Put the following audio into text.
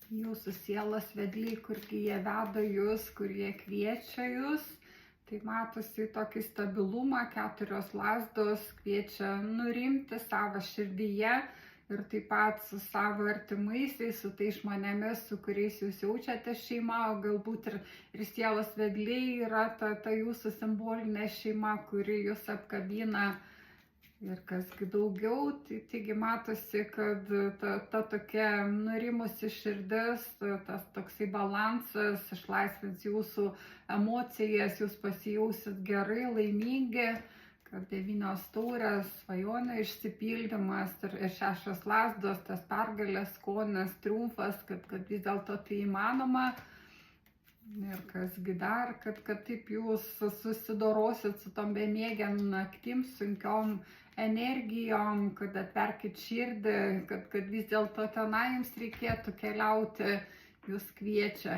jūsų sielos vedliai, kurgi jie veda jūs, kur jie kviečia jūs. Tai matosi tokį stabilumą, 4 lazdos kviečia nurimti savo širdyje ir taip pat su savo artimaisiais, su tais žmonėmis, su kuriais jūs jaučiate šeima, o galbūt ir sielos vedliai yra ta jūsų simbolinė šeima, kuri jūs apkabina. Ir kasgi daugiau, taigi matosi, kad ta tokia nurimusi širdis, tas toksai balansas išlaisvins jūsų emocijas, jūs pasijausit gerai, laimingi, kad 9 taurės, svajonių išsipildymas ir 6 lazdos, tas pergalės skonis, triumfas, kad vis dėlto tai įmanoma. Ir kasgi dar, kad taip jūs susidorosit su tom bemiegiam naktim, sunkiom energijom, kad atverkit širdį, kad vis dėlto tenai jums reikėtų keliauti, jūs kviečia.